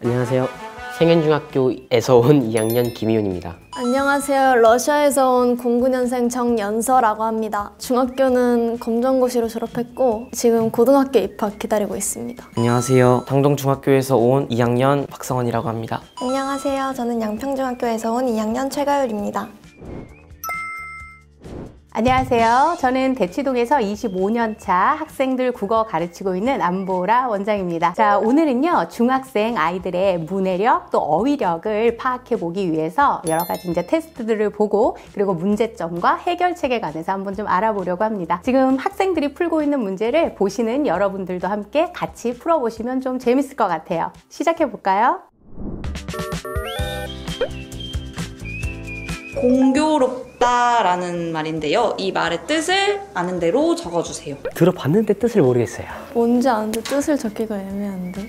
안녕하세요. 생현중학교에서 온 2학년 김희윤입니다. 안녕하세요. 러시아에서 온 09년생 정연서라고 합니다. 중학교는 검정고시로 졸업했고 지금 고등학교 입학 기다리고 있습니다. 안녕하세요. 당동중학교에서 온 2학년 박성원이라고 합니다. 안녕하세요. 저는 양평중학교에서 온 2학년 최가율입니다. 안녕하세요. 저는 대치동에서 25년차 학생들 국어 가르치고 있는 안보라 원장입니다. 자, 오늘은요, 중학생 아이들의 문해력 또 어휘력을 파악해 보기 위해서 여러 가지 이제 테스트들을 보고 그리고 문제점과 해결책에 관해서 한번 좀 알아보려고 합니다. 지금 학생들이 풀고 있는 문제를 보시는 여러분들도 함께 같이 풀어보시면 좀 재밌을 것 같아요. 시작해 볼까요? 공교롭다라는 말인데요. 이 말의 뜻을 아는 대로 적어주세요. 들어봤는데 뜻을 모르겠어요. 뭔지 아는데 뜻을 적기가 애매한데.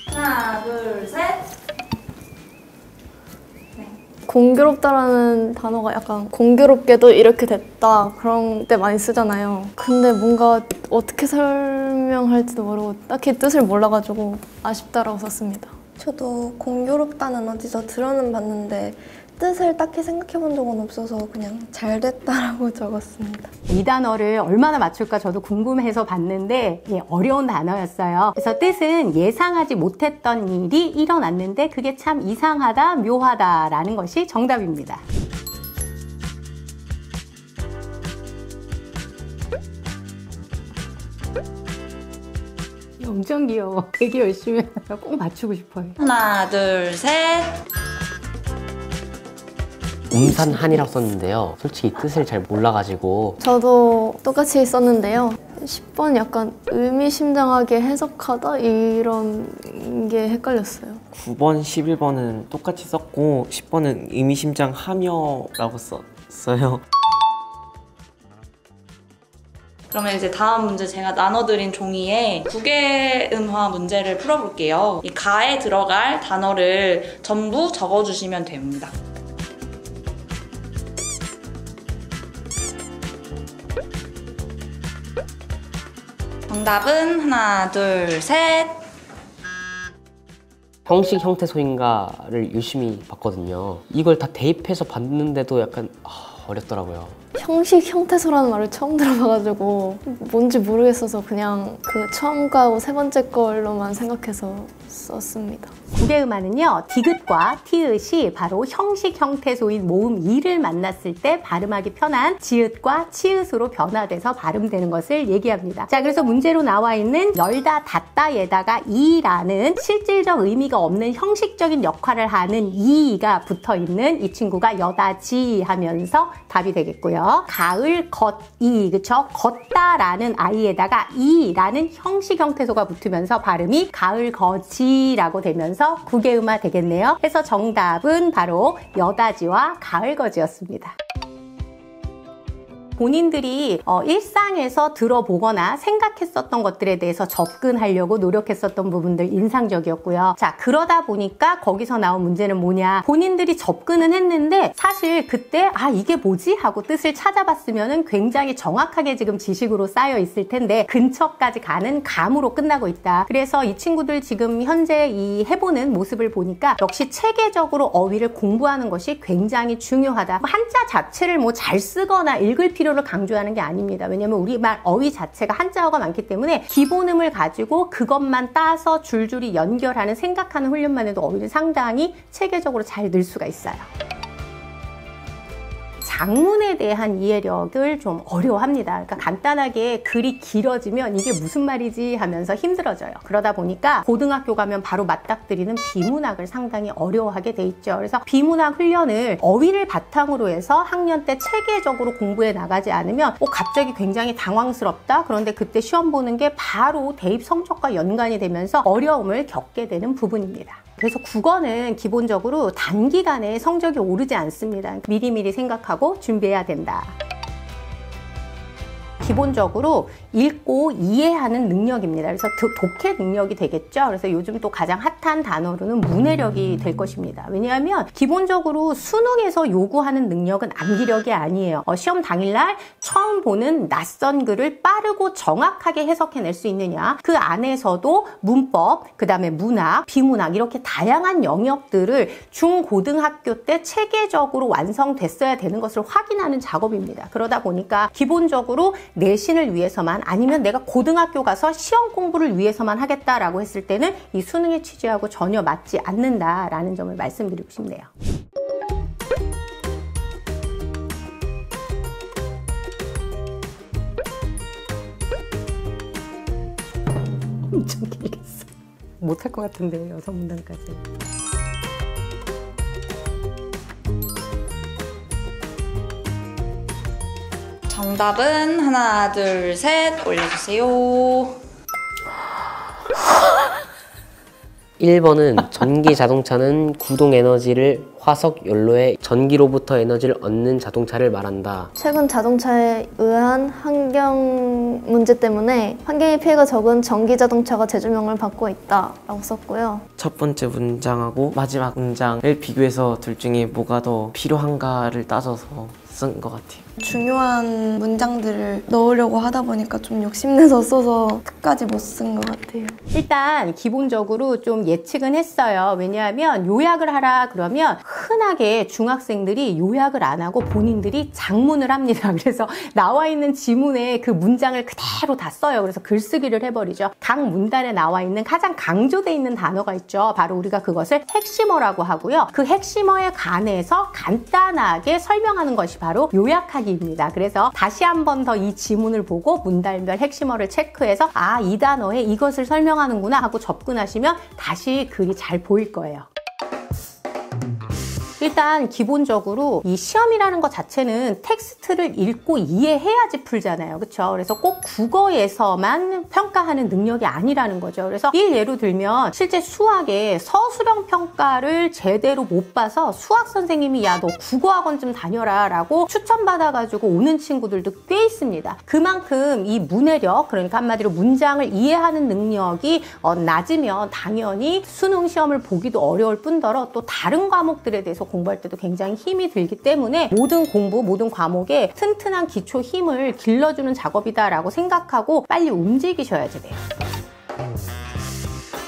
하나, 둘, 셋. 공교롭다라는 단어가 약간 공교롭게도 이렇게 됐다 그런 때 많이 쓰잖아요. 근데 뭔가 어떻게 설명할지도 모르고 딱히 뜻을 몰라가지고 아쉽다라고 썼습니다. 저도 공교롭다는 어디서 들어는 봤는데 뜻을 딱히 생각해 본 적은 없어서 그냥 잘 됐다라고 적었습니다. 이 단어를 얼마나 맞출까 저도 궁금해서 봤는데 어려운 단어였어요. 그래서 뜻은 예상하지 못했던 일이 일어났는데 그게 참 이상하다, 묘하다라는 것이 정답입니다. 엄청 귀여워. 되게 열심히 해서 꼭 맞추고 싶어요. 하나, 둘, 셋. 음산한이라고 썼는데요. 솔직히 뜻을 잘 몰라가지고 저도 똑같이 썼는데요. 10번 약간 의미심장하게 해석하다 이런 게 헷갈렸어요. 9번, 11번은 똑같이 썼고 10번은 의미심장하며라고 썼어요. 그러면 이제 다음 문제 제가 나눠드린 종이에 국외음화 문제를 풀어볼게요. 이 가에 들어갈 단어를 전부 적어주시면 됩니다. 정답은 하나, 둘, 셋. 형식 형태 소인가를 열심히 봤거든요. 이걸 다 대입해서 봤는데도 약간 어렵더라고요. 형식 형태소라는 말을 처음 들어봐가지고 뭔지 모르겠어서 그냥 그 처음 거하고 세 번째 걸로만 생각해서 썼습니다. 국외음화는요, 디귿과 티읕이 바로 형식 형태소인 모음 이를 만났을 때 발음하기 편한 지읒과 치읒으로 변화돼서 발음되는 것을 얘기합니다. 자, 그래서 문제로 나와 있는 열다, 닫다에다가 이라는 실질적 의미가 없는 형식적인 역할을 하는 이가 붙어있는 이 친구가 여다지 하면서 답이 되겠고요. 가을, 걷이, 그쵸? 걷다라는 아이에다가 이라는 형식 형태소가 붙으면서 발음이 가을, 거지라고 되면서 국외음화 되겠네요. 그래서 정답은 바로 여다지와 가을거지였습니다. 본인들이 일상에서 들어보거나 생각했었던 것들에 대해서 접근하려고 노력했었던 부분들 인상적이었고요. 자, 그러다 보니까 거기서 나온 문제는 뭐냐. 본인들이 접근은 했는데 사실 그때 이게 뭐지? 하고 뜻을 찾아봤으면 굉장히 정확하게 지금 지식으로 쌓여 있을 텐데 근처까지 가는 감으로 끝나고 있다. 그래서 이 친구들 지금 현재 이 해보는 모습을 보니까 역시 체계적으로 어휘를 공부하는 것이 굉장히 중요하다. 한자 자체를 뭐 잘 쓰거나 읽을 필요를 강조하는 게 아닙니다. 왜냐면 우리말 어휘 자체가 한자어가 많기 때문에 기본음을 가지고 그것만 따서 줄줄이 연결하는 생각하는 훈련만 해도 어휘를 상당히 체계적으로 잘 늘 수가 있어요. 작문에 대한 이해력을 좀 어려워합니다. 그러니까 간단하게 글이 길어지면 이게 무슨 말이지 하면서 힘들어져요. 그러다 보니까 고등학교 가면 바로 맞닥뜨리는 비문학을 상당히 어려워하게 돼 있죠. 그래서 비문학 훈련을 어휘를 바탕으로 해서 학년 때 체계적으로 공부해 나가지 않으면 갑자기 굉장히 당황스럽다. 그런데 그때 시험 보는 게 바로 대입 성적과 연관이 되면서 어려움을 겪게 되는 부분입니다. 그래서 국어는 기본적으로 단기간에 성적이 오르지 않습니다. 미리미리 생각하고 준비해야 된다. 기본적으로 읽고 이해하는 능력입니다. 그래서 독해 능력이 되겠죠. 그래서 요즘 또 가장 핫한 단어로는 문해력이 될 것입니다. 왜냐하면 기본적으로 수능에서 요구하는 능력은 암기력이 아니에요. 시험 당일날 처음 보는 낯선 글을 빠르고 정확하게 해석해낼 수 있느냐, 그 안에서도 문법, 그 다음에 문학, 비문학 이렇게 다양한 영역들을 중고등학교 때 체계적으로 완성됐어야 되는 것을 확인하는 작업입니다. 그러다 보니까 기본적으로 내신을 위해서만, 아니면 내가 고등학교 가서 시험 공부를 위해서만 하겠다라고 했을 때는 이 수능의 취지하고 전혀 맞지 않는다라는 점을 말씀드리고 싶네요. 엄청 길겠어. 못할 것 같은데 6문단까지. 정답은 하나, 둘, 셋 올려주세요. 1번은 전기 자동차는 구동 에너지를 화석 연료의 전기로부터 에너지를 얻는 자동차를 말한다. 최근 자동차에 의한 환경 문제 때문에 환경의 피해가 적은 전기 자동차가 재조명을 받고 있다라고 썼고요. 첫 번째 문장하고 마지막 문장을 비교해서 둘 중에 뭐가 더 필요한가를 따져서 쓴 것 같아요. 중요한 문장들을 넣으려고 하다 보니까 좀 욕심내서 써서 끝까지 못 쓴 것 같아요. 일단 기본적으로 좀 예측은 했어요. 왜냐하면 요약을 하라 그러면 흔하게 중학생들이 요약을 안 하고 본인들이 작문을 합니다. 그래서 나와 있는 지문에 그 문장을 그대로 다 써요. 그래서 글쓰기를 해버리죠. 각 문단에 나와 있는 가장 강조되어 있는 단어가 있죠. 바로 우리가 그것을 핵심어라고 하고요. 그 핵심어에 관해서 간단하게 설명하는 것이 바로 요약하기입니다. 그래서 다시 한 번 더 이 지문을 보고 문단별 핵심어를 체크해서 아, 이 단어에 이것을 설명하는구나 하고 접근하시면 다시 글이 잘 보일 거예요. 일단 기본적으로 이 시험이라는 것 자체는 텍스트를 읽고 이해해야지 풀잖아요. 그렇죠? 그래서 꼭 국어에서만 평가하는 능력이 아니라는 거죠. 그래서 예로 들면 실제 수학에 서술형 평가를 제대로 못 봐서 수학 선생님이 야, 너 국어학원 좀 다녀라 라고 추천받아가지고 오는 친구들도 꽤 있습니다. 그만큼 이 문해력, 그러니까 한마디로 문장을 이해하는 능력이 낮으면 당연히 수능 시험을 보기도 어려울 뿐더러 또 다른 과목들에 대해서 공부할 때도 굉장히 힘이 들기 때문에 모든 공부, 모든 과목에 튼튼한 기초 힘을 길러주는 작업이다라고 생각하고 빨리 움직이셔야지 돼요.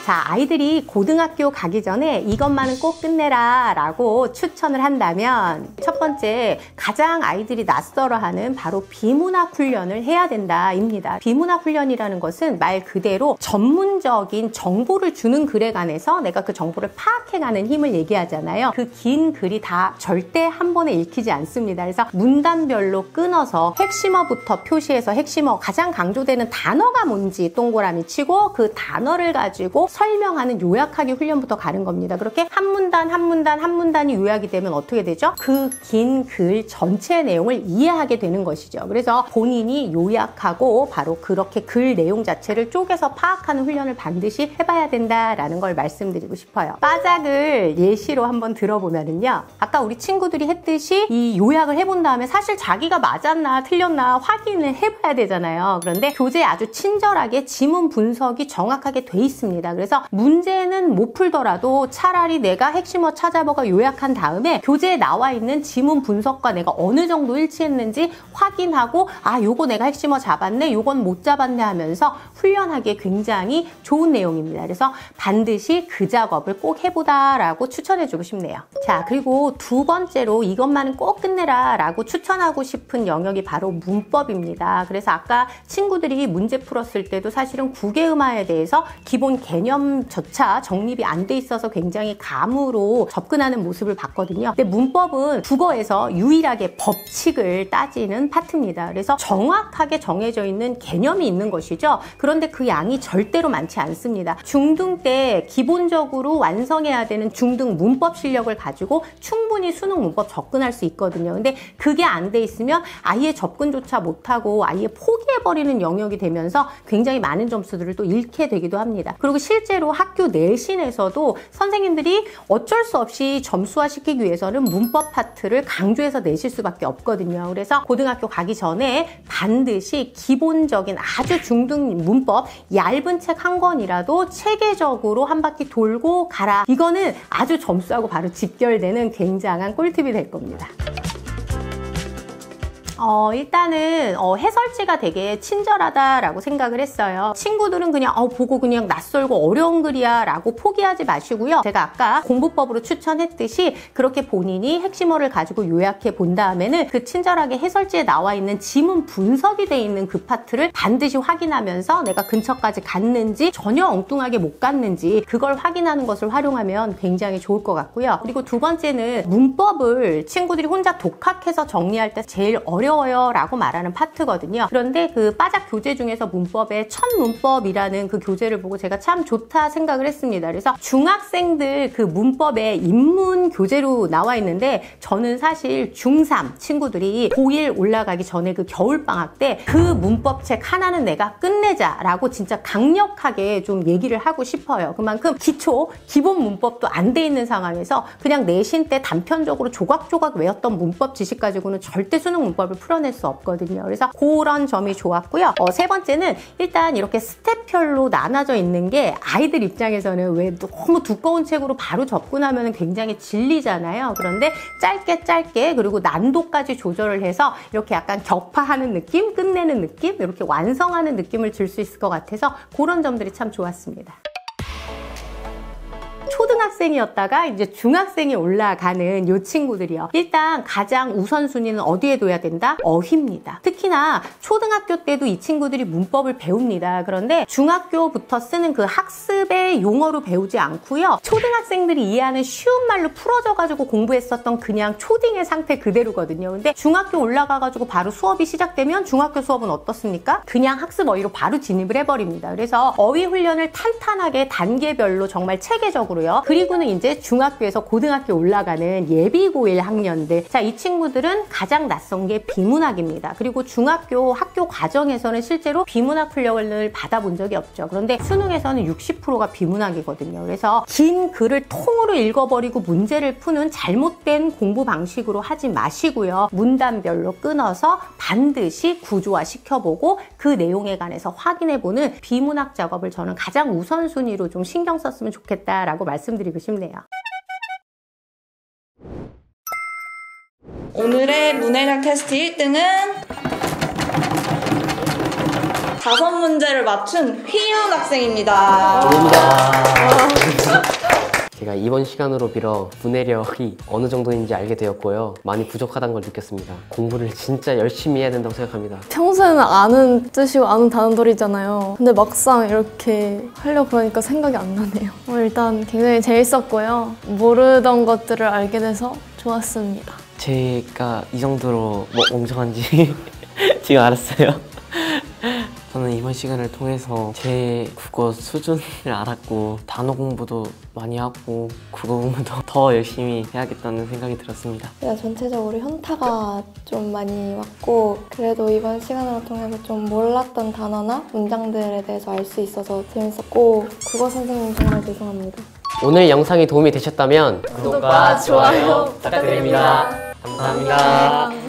자, 아이들이 고등학교 가기 전에 이것만은 꼭 끝내라 라고 추천을 한다면 첫 번째, 가장 아이들이 낯설어하는 바로 비문학 훈련을 해야 된다입니다. 비문학 훈련이라는 것은 말 그대로 전문적인 정보를 주는 글에 관해서 내가 그 정보를 파악해가는 힘을 얘기하잖아요. 그 긴 글이 다 절대 한 번에 읽히지 않습니다. 그래서 문단별로 끊어서 핵심어부터 표시해서 핵심어, 가장 강조되는 단어가 뭔지 동그라미 치고 그 단어를 가지고 설명하는 요약하기 훈련부터 가는 겁니다. 그렇게 한 문단 한 문단 한 문단이 요약이 되면 어떻게 되죠? 그 긴 글 전체 내용을 이해하게 되는 것이죠. 그래서 본인이 요약하고 바로 그렇게 글 내용 자체를 쪼개서 파악하는 훈련을 반드시 해봐야 된다라는 걸 말씀드리고 싶어요. 빠작을 예시로 한번 들어보면은요, 아까 우리 친구들이 했듯이 이 요약을 해본 다음에 사실 자기가 맞았나 틀렸나 확인을 해봐야 되잖아요. 그런데 교재에 아주 친절하게 지문 분석이 정확하게 돼 있습니다. 그래서 문제는 못 풀더라도 차라리 내가 핵심어 찾아보고 요약한 다음에 교재에 나와 있는 지문 분석과 내가 어느 정도 일치했는지 확인하고 아, 요거 내가 핵심어 잡았네, 요건 못 잡았네 하면서 훈련하기에 굉장히 좋은 내용입니다. 그래서 반드시 그 작업을 꼭 해보다라고 추천해주고 싶네요. 자, 그리고 두 번째로 이것만은 꼭 끝내라 라고 추천하고 싶은 영역이 바로 문법입니다. 그래서 아까 친구들이 문제 풀었을 때도 사실은 국외음화에 대해서 기본 개념조차 정립이 안 돼 있어서 굉장히 감으로 접근하는 모습을 봤거든요. 근데 문법은 국어에서 유일하게 법칙을 따지는 파트입니다. 그래서 정확하게 정해져 있는 개념이 있는 것이죠. 그런데 그 양이 절대로 많지 않습니다. 중등 때 기본적으로 완성해야 되는 중등 문법 실력을 가지고 충분히 수능 문법 접근할 수 있거든요. 근데 그게 안 돼 있으면 아예 접근조차 못하고 아예 포기해버리는 영역이 되면서 굉장히 많은 점수들을 또 잃게 되기도 합니다. 그리고 실제로 학교 내신에서도 선생님들이 어쩔 수 없이 점수화시키기 위해서는 문법 파트를 강조해서 내실 수밖에 없거든요. 그래서 고등학교 가기 전에 반드시 기본적인 아주 중등 문법 얇은 책 한 권이라도 체계적으로 한 바퀴 돌고 가라. 이거는 아주 점수하고 바로 직결되는 굉장한 꿀팁이 될 겁니다. 일단은 해설지가 되게 친절하다라고 생각을 했어요. 친구들은 그냥 보고 그냥 낯설고 어려운 글이야 라고 포기하지 마시고요. 제가 아까 공부법으로 추천했듯이 그렇게 본인이 핵심어를 가지고 요약해 본 다음에는 그 친절하게 해설지에 나와 있는 지문 분석이 돼 있는 그 파트를 반드시 확인하면서 내가 근처까지 갔는지 전혀 엉뚱하게 못 갔는지 그걸 확인하는 것을 활용하면 굉장히 좋을 것 같고요. 그리고 두 번째는 문법을 친구들이 혼자 독학해서 정리할 때 제일 어려워요 라고 말하는 파트거든요. 그런데 그 빠작 교재 중에서 문법의 첫 문법이라는 그 교재를 보고 제가 참 좋다 생각을 했습니다. 그래서 중학생들 그 문법의 입문 교재로 나와 있는데 저는 사실 중3 친구들이 고1 올라가기 전에 그 겨울방학 때 그 문법책 하나는 내가 끝내자 라고 진짜 강력하게 좀 얘기를 하고 싶어요. 그만큼 기본 문법도 안 돼 있는 상황에서 그냥 내신 때 단편적으로 조각조각 외웠던 문법 지식 가지고는 절대 수능 문법을 풀어낼 수 없거든요. 그래서 그런 점이 좋았고요. 세 번째는 일단 이렇게 스텝별로 나눠져 있는 게 아이들 입장에서는 왜 너무 두꺼운 책으로 바로 접근하면 굉장히 질리잖아요. 그런데 짧게 그리고 난도까지 조절을 해서 이렇게 약간 격파하는 느낌, 끝내는 느낌, 이렇게 완성하는 느낌을 줄 수 있을 것 같아서 그런 점들이 참 좋았습니다. 초등학생이었다가 이제 중학생이 올라가는 이 친구들이요. 일단 가장 우선순위는 어디에 둬야 된다? 어휘입니다. 특히나 초등학교 때도 이 친구들이 문법을 배웁니다. 그런데 중학교부터 쓰는 그 학습의 용어로 배우지 않고요. 초등학생들이 이해하는 쉬운 말로 풀어져가지고 공부했었던 그냥 초딩의 상태 그대로거든요. 근데 중학교 올라가가지고 바로 수업이 시작되면 중학교 수업은 어떻습니까? 그냥 학습 어휘로 바로 진입을 해버립니다. 그래서 어휘 훈련을 탄탄하게 단계별로 정말 체계적으로요. 그리고는 이제 중학교에서 고등학교 올라가는 예비 고1 학년들. 자, 이 친구들은 가장 낯선 게 비문학입니다. 그리고 중학교 학교 과정에서는 실제로 비문학 훈련을 받아본 적이 없죠. 그런데 수능에서는 60%가 비문학이거든요. 그래서 긴 글을 통으로 읽어버리고 문제를 푸는 잘못된 공부 방식으로 하지 마시고요. 문단별로 끊어서 반드시 구조화 시켜보고 그 내용에 관해서 확인해보는 비문학 작업을 저는 가장 우선순위로 좀 신경 썼으면 좋겠다라고 말씀드리고 싶네요. 오늘의 문해력 테스트 1등은 5문제를 맞춘 휘윤 학생입니다. 제가 이번 시간으로 빌어 문해력이 어느 정도인지 알게 되었고요. 많이 부족하다는 걸 느꼈습니다. 공부를 진짜 열심히 해야 된다고 생각합니다. 평소에는 아는 뜻이고 아는 단어들이잖아요. 근데 막상 이렇게 하려고 그러니까 생각이 안 나네요. 일단 굉장히 재밌었고요. 모르던 것들을 알게 돼서 좋았습니다. 제가 이 정도로 멍청한지 지금 알았어요. 저는 이번 시간을 통해서 제 국어 수준을 알았고 단어 공부도 많이 하고 국어 공부도 더 열심히 해야겠다는 생각이 들었습니다. 전체적으로 현타가 좀 많이 왔고 그래도 이번 시간을 통해서 좀 몰랐던 단어나 문장들에 대해서 알 수 있어서 재밌었고 국어 선생님 정말 죄송합니다. 오늘 영상이 도움이 되셨다면 구독과 좋아요 부탁드립니다. 감사합니다.